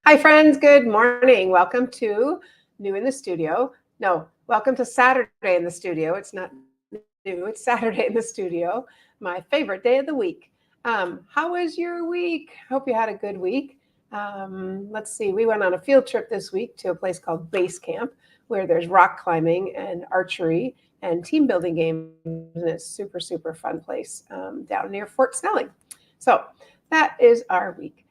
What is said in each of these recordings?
Hi, friends. Good morning. Welcome to New in the Studio. No, welcome to Saturday in the Studio. It's not new, it's Saturday in the Studio, my favorite day of the week. How was your week? Hope you had a good week. Let's see, we went on a field trip this week to a place called Base Camp, where there's rock climbing and archery and team building games. And it's super, super fun place down near Fort Snelling. So that is our week.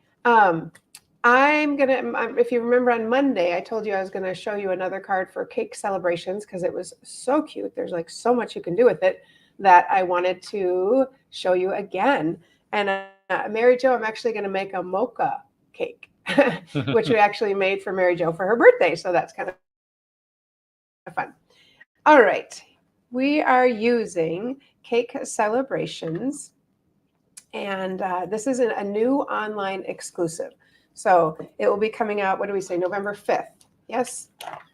If you remember on Monday, I told you I was gonna show you another card for cake celebrations because it was so cute. There's like so much you can do with it that I wanted to show you again. And Mary Jo, I'm actually gonna make a mocha cake, which we actually made for Mary Jo for her birthday. So that's kind of fun. All right, we are using Cake Celebrations, and this is a new online exclusive. So it will be coming out, what do we say, November 5th? Yes?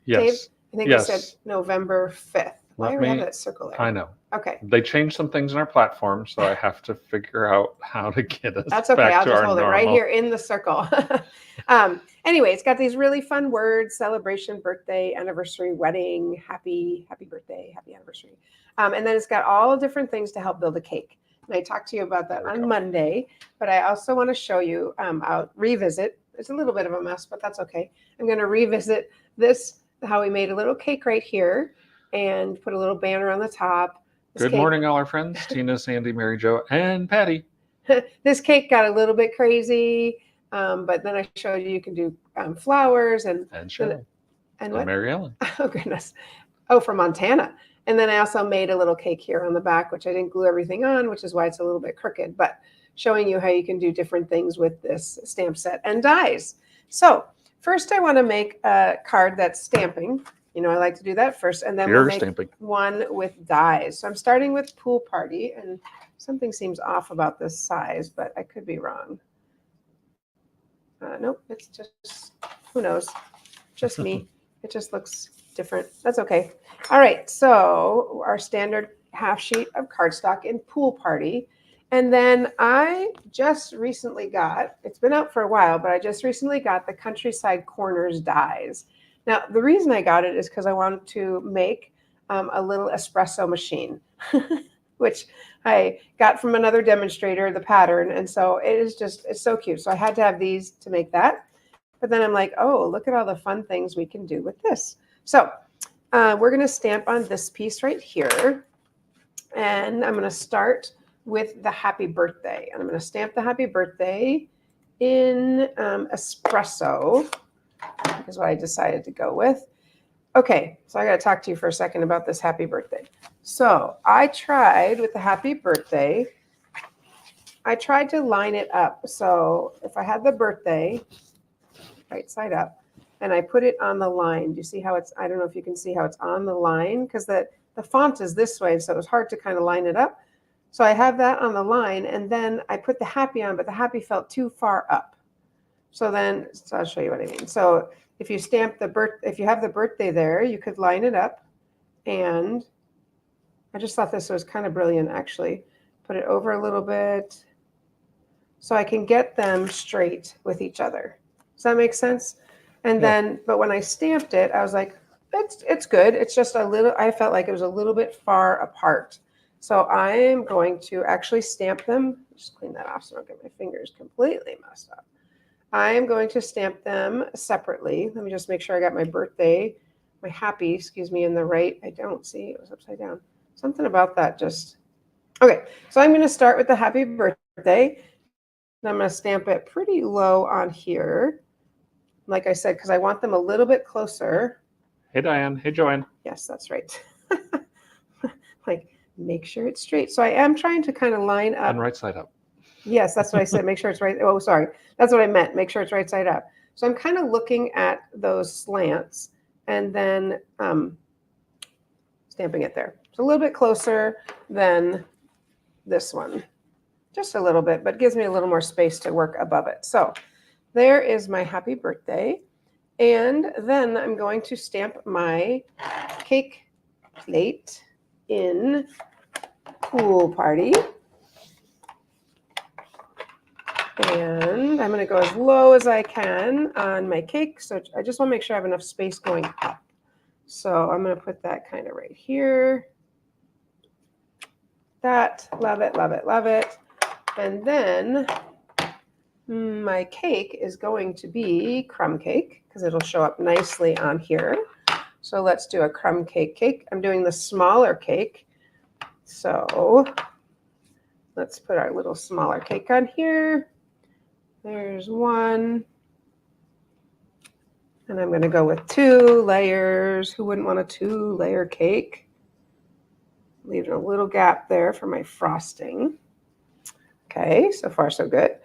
Yes. Dave? I think Yes. we said November 5th. Why do we have that circle there? I know. Okay. They changed some things in our platform, so I have to figure out how to get us That's okay. back I'll to just our hold it normal. right here in the circle. Anyway, it's got these really fun words: celebration, birthday, anniversary, wedding, happy birthday, happy anniversary. And then it's got all different things to help build a cake. And I talked to you about that on Monday, but I also want to show you, I'll revisit. It's a little bit of a mess, but that's okay. I'm going to revisit this, how we made a little cake right here and put a little banner on the top. Good morning, all our friends. Tina, Sandy, Mary Jo, and Patty. This cake got a little bit crazy, but then I showed you can do flowers and Cheryl. And what? Mary Ellen. Oh, goodness. Oh, from Montana. And then I also made a little cake here on the back, which I didn't glue everything on, which is why it's a little bit crooked, but showing you how you can do different things with this stamp set and dies. So first I want to make a card that's stamping. You know, I like to do that first, and then we'll make one with dies. So I'm starting with Pool Party, and something seems off about this size, but I could be wrong. Nope, it's just, who knows? Just me. It just looks different. That's okay. All right, so our standard half sheet of cardstock in Pool Party. And then I just recently got, it's been out for a while, but I just recently got the Countryside Corners dies. Now, the reason I got it is because I wanted to make a little espresso machine, which I got from another demonstrator, the pattern. And so it is just, it's so cute. So I had to have these to make that. But then I'm like, oh, look at all the fun things we can do with this. So we're going to stamp on this piece right here. And I'm going to start with the happy birthday. And I'm going to stamp the happy birthday in espresso, is what I decided to go with. Okay, so I got to talk to you for a second about this happy birthday. So I tried with the happy birthday, I tried to line it up. So if I had the birthday right side up, and I put it on the line. Do you see how it's, I don't know if you can see how it's on the line, because the font is this way, so it was hard to kind of line it up. So I have that on the line, and then I put the happy on, but the happy felt too far up. So I'll show you what I mean. So if you stamp if you have the birthday there, you could line it up, and I just thought this was kind of brilliant, actually. Put it over a little bit so I can get them straight with each other. Does that make sense? And then, but when I stamped it, I was like, it's good. It's just a little, I felt like it was a little bit far apart. So I'm going to actually stamp them. Just clean that off so I don't get my fingers completely messed up. I am going to stamp them separately. Let me just make sure I got my happy, excuse me, in the right. I don't see, it was upside down. Something about that just, okay. So I'm going to start with the happy birthday. And I'm going to stamp it pretty low on here. Like I said, because I want them a little bit closer. Hey, Diane. Hey, Joanne. Yes, that's right. Like, make sure it's straight. So I am trying to kind of line up. And right side up. Yes, that's what I said. Make sure it's right. Oh, sorry. That's what I meant. Make sure it's right side up. So I'm kind of looking at those slants and then stamping it there. It's a little bit closer than this one. Just a little bit, but gives me a little more space to work above it. So there is my happy birthday. And then I'm going to stamp my cake plate in Pool Party. And I'm going to go as low as I can on my cake. So I just want to make sure I have enough space going up. So I'm going to put that kind of right here. That, love it, love it, love it. And then my cake is going to be crumb cake because it'll show up nicely on here. So let's do a crumb cake. I'm doing the smaller cake. So let's put our little smaller cake on here. There's one. And I'm going to go with 2 layers. Who wouldn't want a 2-layer cake? Leaving a little gap there for my frosting. Okay, so far so good.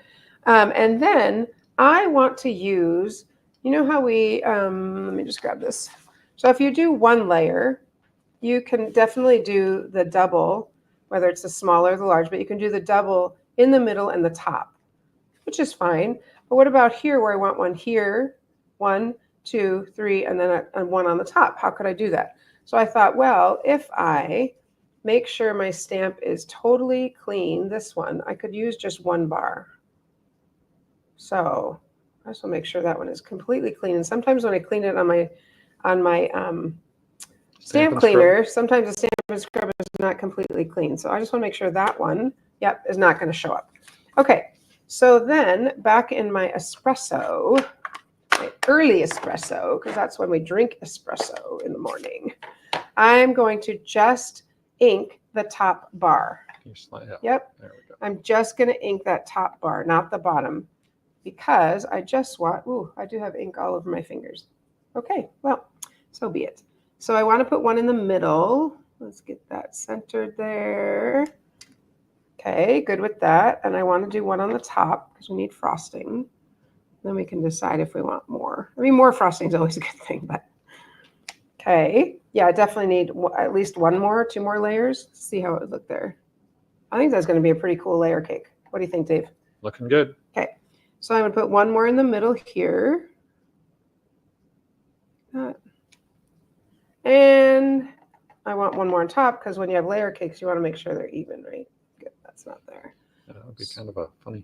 And then I want to use, you know how we, let me just grab this. So if you do 1 layer, you can definitely do the double, whether it's the small or the large, but you can do the double in the middle and the top, which is fine. But what about here where I want one here, 1, 2, 3, and then one on the top? How could I do that? So I thought, well, if I make sure my stamp is totally clean, this one, I could use just 1 bar. So I just want to make sure that one is completely clean. And sometimes when I clean it on my stamp cleaner, sometimes the stamp and scrub is not completely clean. So I just want to make sure that one, yep, is not going to show up. Okay, so then back in my espresso, my early espresso, because that's when we drink espresso in the morning, I'm going to just ink the top bar. Yep, there we go. I'm just going to ink that top bar, not the bottom, because I just want, ooh, I do have ink all over my fingers. Okay, well, so be it. So I want to put one in the middle. Let's get that centered there. Okay, good with that. And I want to do one on the top because we need frosting. Then we can decide if we want more. I mean, more frosting is always a good thing, but okay. Yeah, I definitely need at least 1 more, 2 more layers. Let's see how it would look there. I think that's going to be a pretty cool layer cake. What do you think, Dave? Looking good. Okay, so I'm going to put 1 more in the middle here. And I want 1 more on top because when you have layer cakes, you want to make sure they're even, right? Good, that's not there. Yeah, that would be kind of a funny.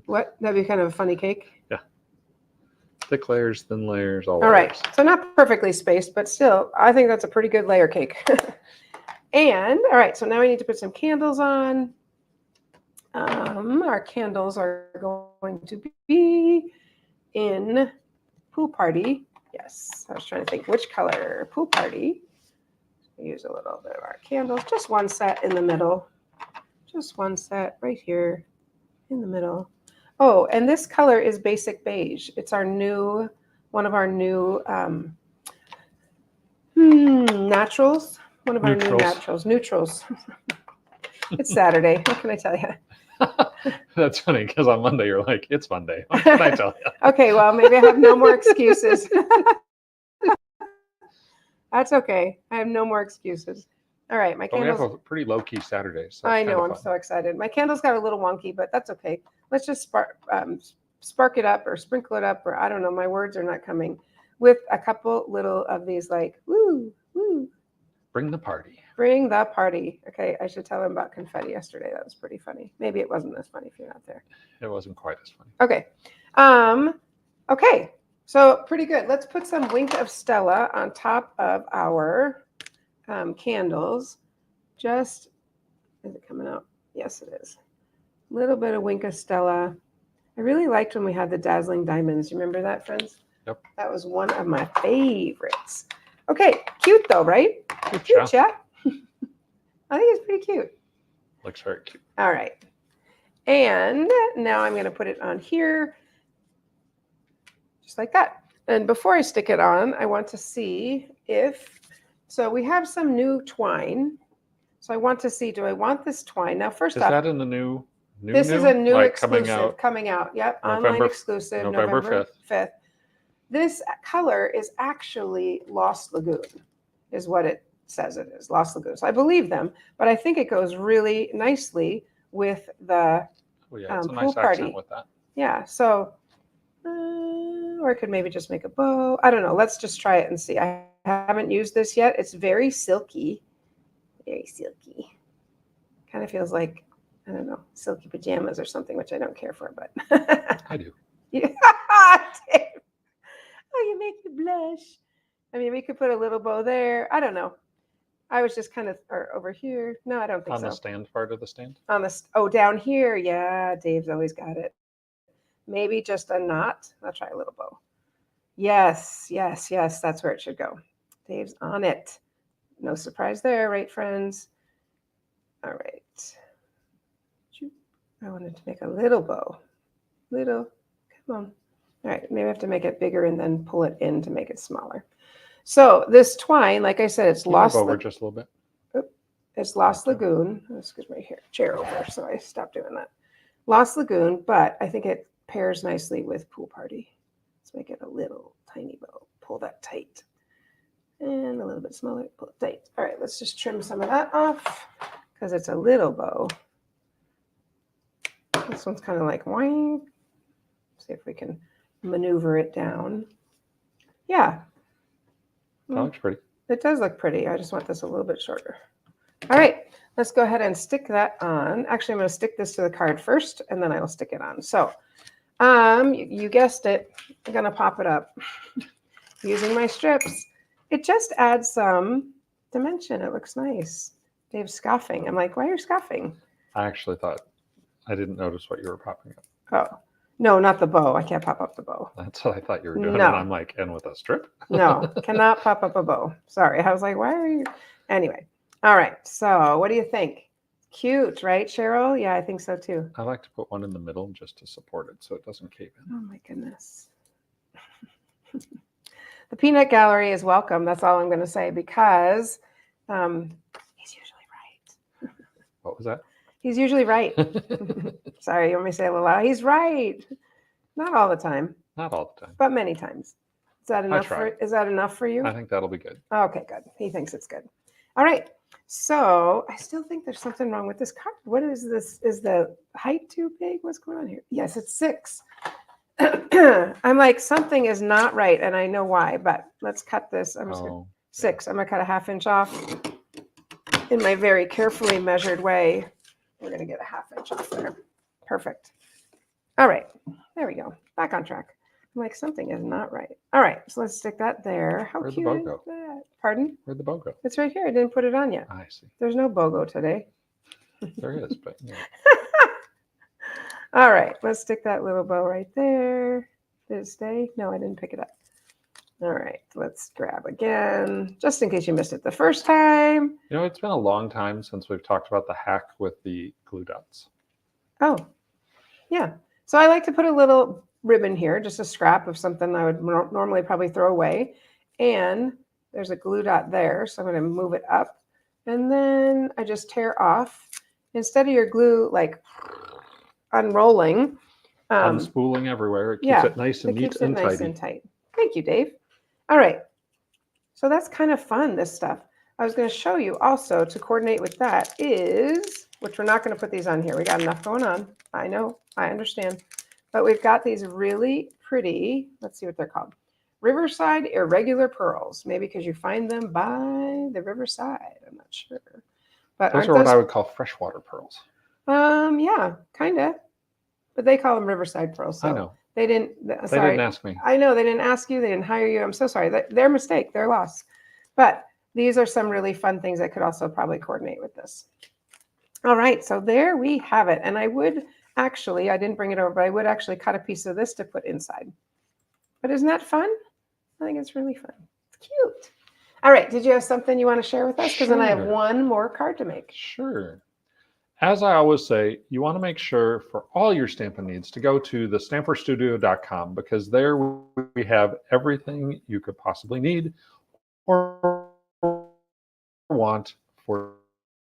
What? That'd be kind of a funny cake? Yeah. Thick layers, thin layers, all right. layers. So not perfectly spaced, but still, I think that's a pretty good layer cake. And, all right, so now we need to put some candles on. Our candles are going to be in Pool Party. Yes, I was trying to think which color. Pool Party. Use a little bit of our candles. Just 1 set in the middle. Just 1 set right here in the middle. Oh, and this color is Basic Beige. It's our new, one of our new naturals. One of our new naturals. Neutrals. It's Saturday. What can I tell you? That's funny because on Monday you're like, it's Monday. What can I tell you? Okay, well, maybe I have no more excuses. That's okay. I have no more excuses. All right, my candles. We have a pretty low-key Saturday. So I know, I'm so excited. My candles got a little wonky, but that's okay. Let's just spark it up or sprinkle it up, or I don't know. My words are not coming. With a couple little of these, like, woo, woo. Bring the party. Bring the party. Okay, I should tell them about confetti yesterday. That was pretty funny. Maybe it wasn't as funny if you're not there. It wasn't quite as funny. Okay. Okay. So pretty good. Let's put some Wink of Stella on top of our candles. Just, is it coming out? Yes, it is. A little bit of Wink of Stella. I really liked when we had the Dazzling Diamonds. You remember that, friends? Yep. That was one of my favorites. Okay, cute though, right? Cute, yeah. I think it's pretty cute. Looks very cute. All right. And now I'm going to put it on here. Just like that. And before I stick it on, I want to see if, so we have some new twine. So I want to see, do I want this twine? Now, first off. Is that in the new? This is a new like exclusive coming out. Yep. Online exclusive. November 5th. This color is actually Lost Lagoon, is what it says it is. Lost Lagoon. So I believe them, but I think it goes really nicely with the it's a Pool nice Party. accent with that. Yeah. So, or I could maybe just make a bow. I don't know. Let's just try it and see. I haven't used this yet. It's very silky. Very silky. Kind of feels like I don't know, silky pajamas or something, which I don't care for, but I do. yeah. Dave. Oh, you make me blush. I mean, we could put a little bow there. I don't know. I was just kind of, or over here. No, I don't think On so. the stand part of the stand? On this, oh, down here. Yeah, Dave's always got it. Maybe just a knot. I'll try a little bow. Yes, yes, yes. That's where it should go. Dave's on it. No surprise there, right, friends? All right. I wanted to make a little bow. Little, come on. All right, maybe I have to make it bigger and then pull it in to make it smaller. So this twine, like I said, it's Can you Lost. move over just a little bit? It's Lost Lagoon. Let's get my chair over, so I stopped doing that. Lost Lagoon, but I think it pairs nicely with Pool Party. Let's make it a little tiny bow. Pull that tight. And a little bit smaller, pull it tight. All right, let's just trim some of that off because it's a little bow. This one's kind of like wing. See if we can maneuver it down. Yeah. That looks pretty. It does look pretty. I just want this a little bit shorter. All right, let's go ahead and stick that on. Actually, I'm going to stick this to the card first, and then I will stick it on. So, you guessed it. I'm going to pop it up using my strips. It just adds some dimension. It looks nice. Dave's scoffing. I'm like, why are you scoffing? I actually thought I didn't notice what you were popping up. Oh, no, not the bow. I can't pop up the bow. That's what I thought you were doing. No. And I'm like, and with a strip? No, cannot pop up a bow. Sorry. I was like, why are you? Anyway. All right. So what do you think? Cute, right, Cheryl? Yeah, I think so too. I like to put one in the middle just to support it so it doesn't cave in. Oh my goodness. The Peanut Gallery is welcome. That's all I'm going to say because he's usually right. What was that? He's usually right. Sorry, you want me to say it a little loud? He's right. Not all the time, Not all the time. but many times. Is that enough try. is that enough for you? I think that'll be good. Okay, good. He thinks it's good. All right. So I still think there's something wrong with this card. What is this? Is the height too big? What's going on here? Yes, it's 6. I'm like, something is not right, and I know why, but let's cut this. I'm just gonna, 6. I'm going to cut a 1/2 inch off in my very carefully measured way. We're going to get a 1/2 inch off there. Perfect. All right. There we go. Back on track. I'm like, something is not right. All right. So let's stick that there. How Where'd the cute bow is go? that? Pardon? Where'd the bow go? It's right here. I didn't put it on yet. I see. There's no BOGO today. There is, but yeah. All right. Let's stick that little bow right there. Did it stay? No, I didn't pick it up. All right. Let's grab again, just in case you missed it the first time. You know, it's been a long time since we've talked about the hack with the glue dots. Oh, yeah. So I like to put a little ribbon here, just a scrap of something I would normally probably throw away. And there's a glue dot there. So I'm going to move it up. And then I just tear off. Instead of your glue like unrolling. Unspooling everywhere. It keeps yeah, it nice and it neat keeps it and nice tidy. and tight. Thank you, Dave. All right. So that's kind of fun, this stuff. I was going to show you also to coordinate with that is, which we're not going to put these on here. We got enough going on. I know, I understand. But we've got these really pretty, let's see what they're called. Riverside Irregular Pearls. Maybe because you find them by the riverside. I'm not sure. But Those are what I would call freshwater pearls. Yeah, kind of. But they call them Riverside Pearls. So I know. They didn't. They Sorry. didn't ask me. I know they didn't ask you. They didn't hire you. I'm so sorry. Their mistake. Their loss. But these are some really fun things I could also probably coordinate with this. All right. So there we have it. And I would actually, I didn't bring it over, but I would actually cut a piece of this to put inside. But isn't that fun? I think it's really fun. It's cute. All right. Did you have something you want to share with us? Because then I have Sure. one more card to make. Sure. As I always say, you want to make sure for all your stamping needs to go to thestamperstudio.com because there we have everything you could possibly need or want for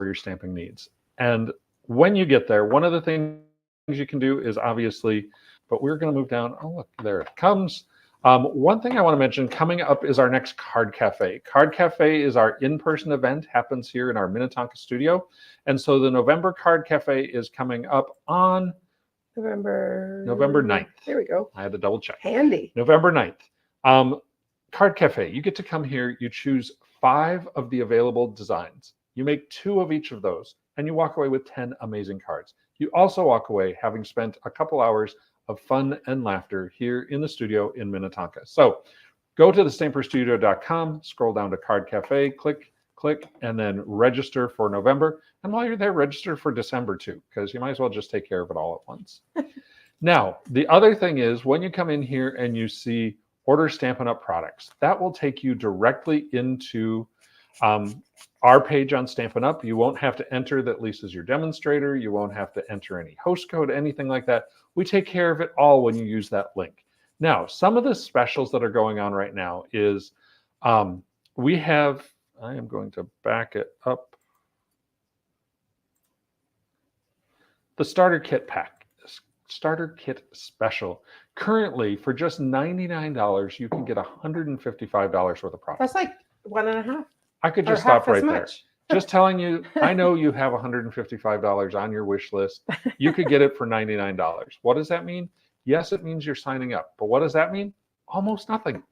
your stamping needs. And when you get there, one of the things you can do is obviously, but we're going to move down. Oh, look, there it comes. One thing I want to mention coming up is our next Card Cafe. Card Cafe is our in-person event, happens here in our Minnetonka studio. And so the November Card Cafe is coming up on November 9th. There we go. I had to double check. Handy. November 9th. Card Cafe, you get to come here, you choose 5 of the available designs. You make 2 of each of those, and you walk away with 10 amazing cards. You also walk away having spent a couple hours of fun and laughter here in the studio in Minnetonka. So go to thestamperstudio.com, scroll down to Card Cafe, click, and then register for November. And while you're there, register for December too, because you might as well just take care of it all at once. Now, the other thing is when you come in here and you see order Stampin' Up! Products, that will take you directly into our page on Stampin' Up! You won't have to enter that Lisa's your demonstrator. You won't have to enter any host code, anything like that. We take care of it all when you use that link. Now, some of the specials that are going on right now is we have, I am going to back it up, the starter kit pack, starter kit special. Currently, for just $99, you can get $155 worth of products. That's like 1.5. I could Or just stop half as right there. much. Just telling you, I know you have $155 on your wish list. You could get it for $99. What does that mean? Yes, it means you're signing up. But what does that mean? Almost nothing. It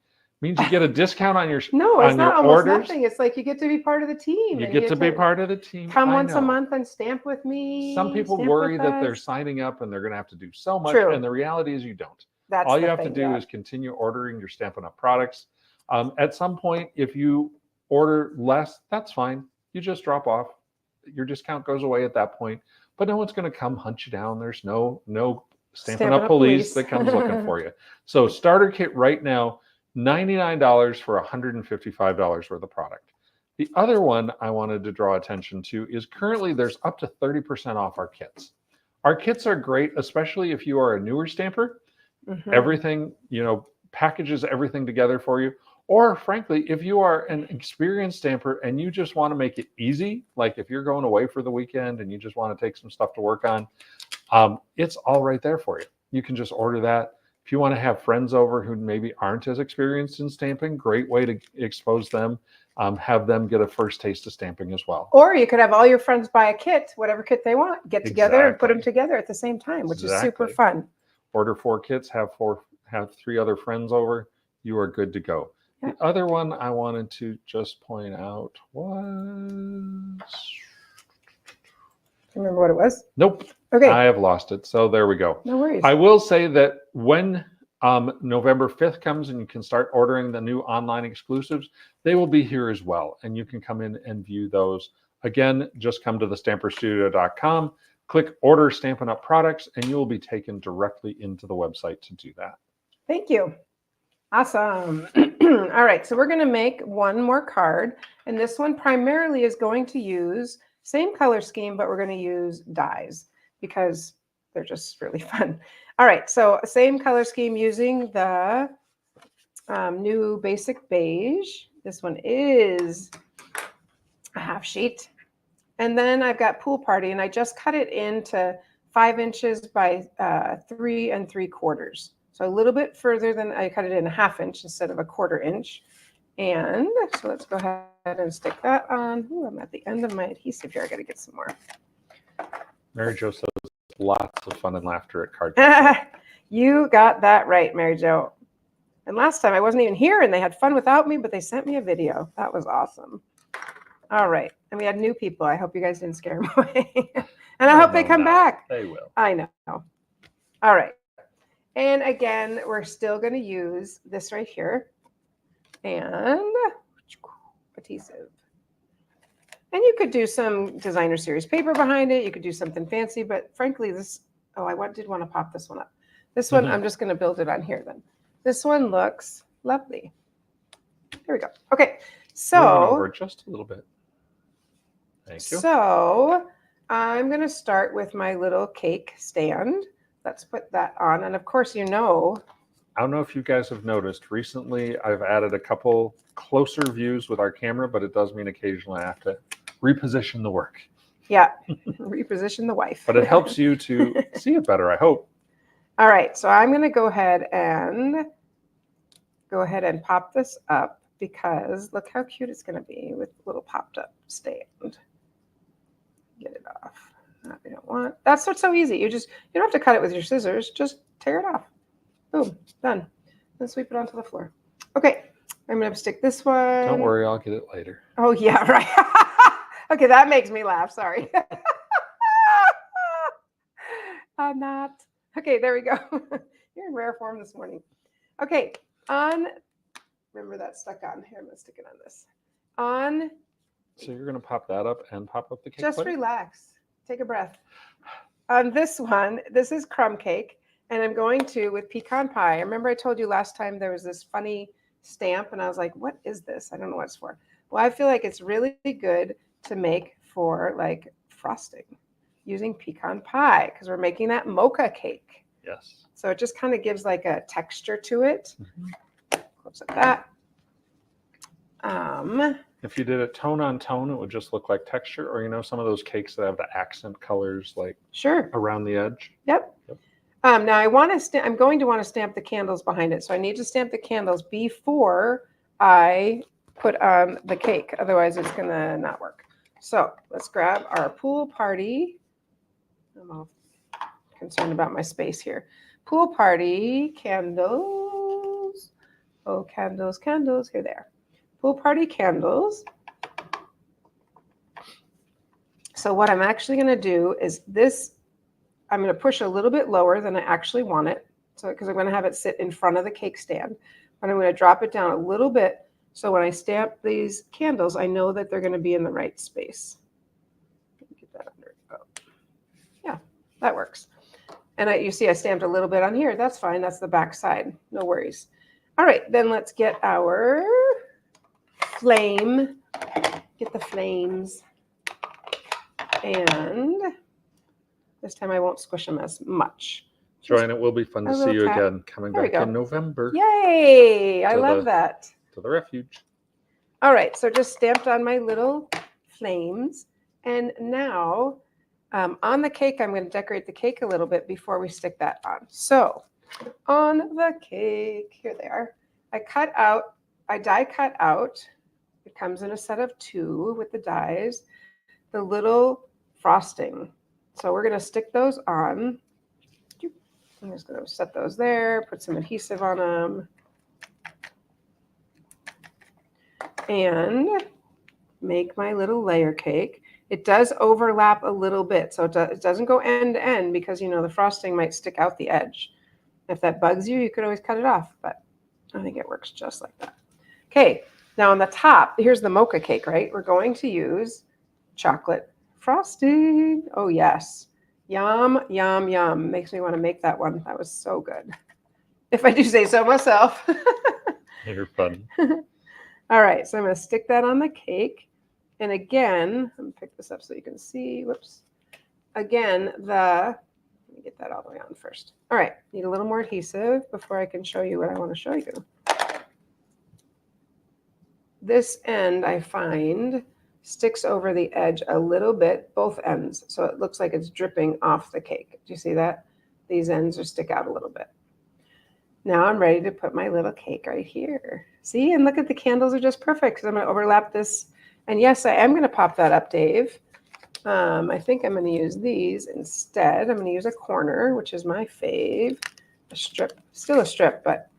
means you get a discount on your No, it's on not your almost orders. nothing. It's like you get to be part of the team. You and get to be part of the team. Come I once a know. month and stamp with me. Some people stamp worry with that they're us. signing up and they're going to have to do so much. True. And the reality is you don't. That's All you the have to thing, do yeah. is continue ordering your Stampin' Up! Products. At some point, if you order less, that's fine. You just drop off. Your discount goes away at that point. But no one's going to come hunt you down. There's no Stampin' Up! Police that comes looking for you. So starter kit right now, $99 for $155 worth of product. The other one I wanted to draw attention to is currently there's up to 30% off our kits. Our kits are great, especially if you are a newer stamper. Mhm. Everything, packages everything together for you. Or frankly, if you are an experienced stamper and you just want to make it easy, like if you're going away for the weekend and you just want to take some stuff to work on, it's all right there for you. You can just order that. If you want to have friends over who maybe aren't as experienced in stamping, great way to expose them, have them get a first taste of stamping as well. Or you could have all your friends buy a kit, whatever kit they want, get together and put them Exactly. together at the same time, which is super Exactly. fun. Order 4 kits, have 3 other friends over, you are good to go. Yeah. The other one I wanted to just point out was, Remember what it was? nope, Okay, I have lost it. So there we go. no worries. I will say that when November 5th comes and you can start ordering the new online exclusives, they will be here as well. And you can come in and view those. Again, just come to thestamperstudio.com, click order Stampin' Up! Products, and you will be taken directly into the website to do that. Thank you. Awesome. All right, so we're going to make one more card, and this one primarily is going to use same color scheme, but we're going to use dies because they're just really fun. All right, so same color scheme using the new basic beige. This one is a half sheet. And then I've got Pool Party, and I just cut it into 5 inches by 3 3/4. So a little bit further than I cut it in a 1/2 inch instead of a 1/4 inch. And so let's go ahead and stick that on. Ooh, I'm at the end of my adhesive here. I got to get some more. Mary Jo says lots of fun and laughter at Card Cafe. You got that right, Mary Jo. And last time I wasn't even here and they had fun without me, but they sent me a video. That was awesome. All right. And we had new people. I hope you guys didn't scare them away. And I hope they come back. They will. I know. All right. And again, we're still going to use this right here and adhesive. And you could do some designer series paper behind it. You could do something fancy, but frankly, this, did want to pop this one up. This one, I'm just going to build it on here then. This one looks lovely. There we go. Okay. Moving over just a little bit. Thank you. So I'm going to start with my little cake stand. Let's put that on. And of course, I don't know if you guys have noticed, recently I've added a couple closer views with our camera, but it does mean occasionally I have to reposition the work. Yeah, reposition the wife. But it helps you to see it better, I hope. All right, so I'm going to go ahead and pop this up because look how cute it's going to be with a little popped up stand. Get it off. That we don't want. That's what's so easy. You don't have to cut it with your scissors. Just tear it off. Boom, done. Then sweep it onto the floor. Okay, I'm going to stick this one. Don't worry, I'll get it later. Oh, yeah, right. Okay, that makes me laugh. Sorry. I'm not. Okay, there we go. You're in rare form this morning. Okay, on, remember that stuck on. Here, I'm going to stick it on this. On, So you're going to pop that up and pop up the cake just plate? relax. Take a breath. On this one, this is crumb cake, and I'm going to with pecan pie. I remember I told you last time there was this funny stamp, and I was like, what is this? I don't know what it's for. Well, I feel like it's really good to make for like frosting using pecan pie because we're making that mocha cake. Yes. So it just kind of gives like a texture to it. Close like that. If you did it tone on tone, it would just look like texture, or some of those cakes that have the accent colors like Sure. around the edge. Yep. Now I want to I'm going to want to stamp the candles behind it. So I need to stamp the candles before I put on the cake. Otherwise it's going to not work. So let's grab our pool party. I'm all concerned about my space here. Pool party candles. Oh, candles, candles. Here they are. Pool party candles. So what I'm actually going to do is this, I'm going to push a little bit lower than I actually want it. So because I'm going to have it sit in front of the cake stand. But I'm going to drop it down a little bit. So when I stamp these candles, I know that they're going to be in the right space. Get that under. Oh. Yeah, that works. And you see I stamped a little bit on here. That's fine. That's the back side. No worries. All right, then let's get our flame. Get the flames. And this time I won't squish them as much. Joanne, it will be fun to see you again coming back in November. Yay! I love that. To the refuge. All right, so just stamped on my little flames. And now on the cake, I'm going to decorate the cake a little bit before we stick that on. So on the cake, here they are. I die cut out. It comes in a set of 2 with the dies. The little frosting. So we're going to stick those on. I'm just going to set those there, put some adhesive on them, and make my little layer cake. It does overlap a little bit, so it doesn't go end to end because, the frosting might stick out the edge. If that bugs you, you could always cut it off, but I think it works just like that. Okay, now on the top, here's the mocha cake, right? We're going to use chocolate frosting. Oh, yes. Yum, yum, yum. Makes me want to make that one. That was so good. If I do say so myself. You're fun. All right, so I'm going to stick that on the cake. And again, let me pick this up so you can see. Whoops. Again, let me get that all the way on first. All right, need a little more adhesive before I can show you what I want to show you. This end, I find, sticks over the edge a little bit, both ends. So it looks like it's dripping off the cake. Do you see that? These ends stick out a little bit. Now I'm ready to put my little cake right here. See, and look at the candles are just perfect because I'm going to overlap this. And yes, I am going to pop that up, Dave. I think I'm going to use these instead. I'm going to use a corner, which is my fave. A strip, still a strip, but,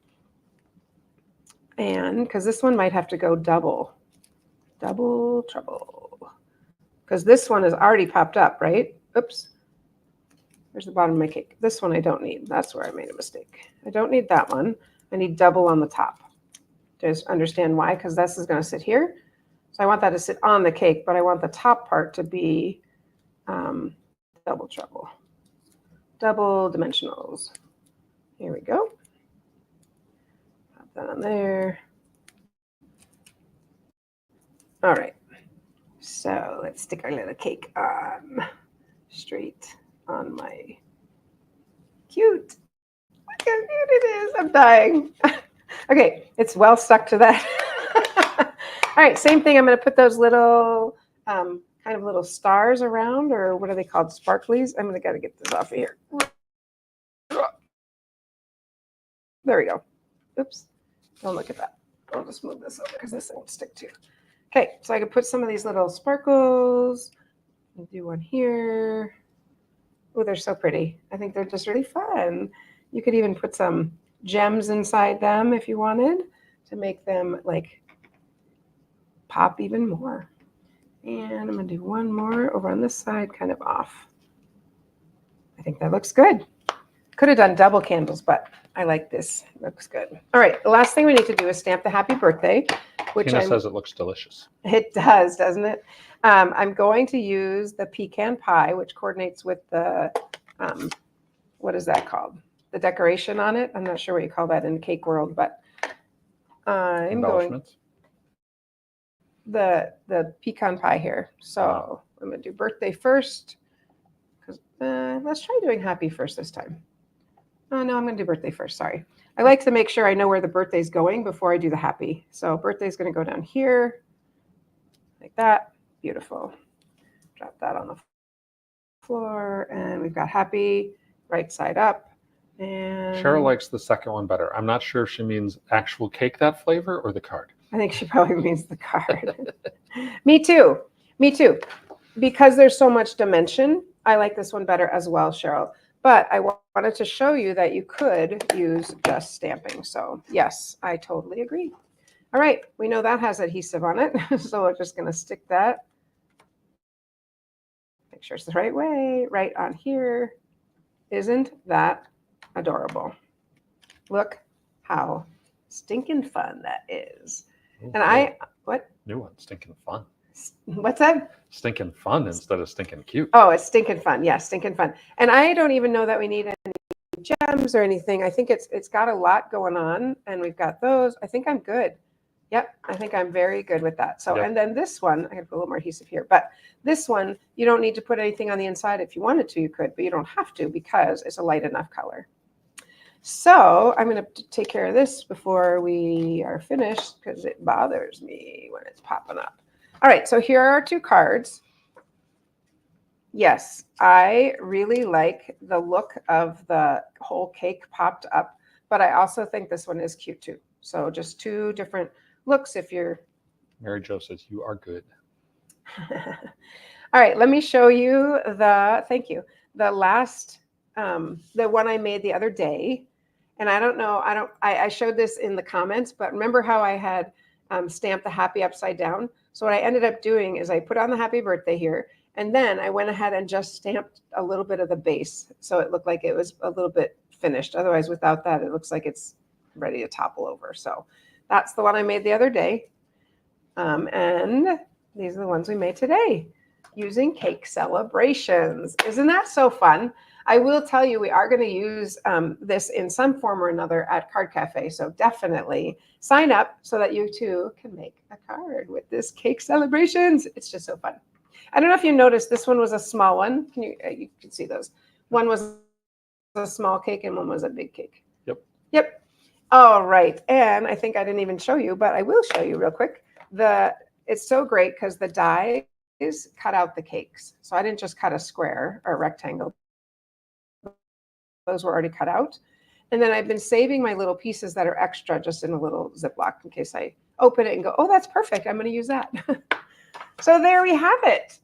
and because this one might have to go double trouble. Because this one is already popped up, right? Oops. Where's the bottom of my cake? This one I don't need. That's where I made a mistake. I don't need that one. I need double on the top. Just understand why? Because this is going to sit here. So I want that to sit on the cake, but I want the top part to be double trouble. Double dimensionals. Here we go. Pop that on there. All right. So let's stick our little cake on straight on my cute. Look how cute it is. I'm dying. Okay, it's well stuck to that. All right, same thing. I'm going to put those little kind of little stars around, or what are they called? Sparklies. I'm going to gotta get this off of here. There we go. Oops. Don't look at that. I'll just move this over because this won't stick to. Okay, so I could put some of these little sparkles. I'll do one here. Oh, they're so pretty. I think they're just really fun. You could even put some gems inside them if you wanted to make them like pop even more. And I'm going to do one more over on this side, kind of off. I think that looks good. Could have done double candles, but I like this. It looks good. All right, the last thing we need to do is stamp the happy birthday, which Tina says it looks delicious. it does, doesn't it? I'm going to use the pecan pie, which coordinates with the, what is that called? The decoration on it. I'm not sure what you call that in cake world, but I'm going the pecan pie here. So I'm going to do birthday first. Let's try doing happy first this time. Oh, no, I'm going to do birthday first. Sorry. I like to make sure I know where the birthday's going before I do the happy. So birthday's going to go down here like that. Beautiful. Drop that on the floor. And we've got happy right side up. And Cheryl likes the second one better. I'm not sure if she means actual cake that flavor or the card. I think she probably means the card. Me too. Me too. Because there's so much dimension, I like this one better as well, Cheryl. But I wanted to show you that you could use just stamping. So yes, I totally agree. All right, we know that has adhesive on it. So we're just going to stick that. Make sure it's the right way, right on here. Isn't that adorable? Look how stinking fun that is. Ooh, And cool. what? New one, stinking fun. What's that? Stinking fun instead of stinking cute. Oh, it's stinking fun. Yeah, stinking fun. And I don't even know that we need any gems or anything. I think it's got a lot going on, and we've got those. I think I'm good. Yep, I think I'm very good with that. So, Yep. And then this one, I gotta put a little more adhesive here, but this one, you don't need to put anything on the inside. If you wanted to, you could, but you don't have to because it's a light enough color. So I'm going to take care of this before we are finished because it bothers me when it's popping up. All right, so here are our two cards. Yes, I really like the look of the whole cake popped up, but I also think this one is cute too. So just two different looks if you're... Mary Jo says, you are good. All right, let me show you thank you, the last, the one I made the other day. And I don't know, I showed this in the comments, but remember how I had stamped the happy upside down? So what I ended up doing is I put on the happy birthday here, and then I went ahead and just stamped a little bit of the base. So it looked like it was a little bit finished. Otherwise, without that, it looks like it's ready to topple over. So that's the one I made the other day. And these are the ones we made today using Cake Celebrations. Isn't that so fun? I will tell you, we are going to use this in some form or another at Card Cafe. So definitely sign up so that you too can make a card with this Cake Celebrations. It's just so fun. I don't know if you noticed, this one was a small one. You can see those. One was a small cake and one was a big cake. Yep. Yep. All right. And I think I didn't even show you, but I will show you real quick. It's so great because the dies cut out the cakes. So I didn't just cut a square or a rectangle. Those were already cut out. And then I've been saving my little pieces that are extra just in a little Ziploc in case I open it and go, oh, that's perfect. I'm going to use that. So there we have it.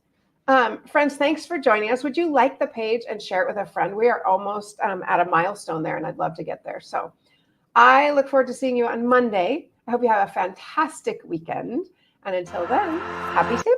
Friends, thanks for joining us. Would you like the page and share it with a friend? We are almost at a milestone there, and I'd love to get there. So I look forward to seeing you on Monday. I hope you have a fantastic weekend. And until then, happy stamping.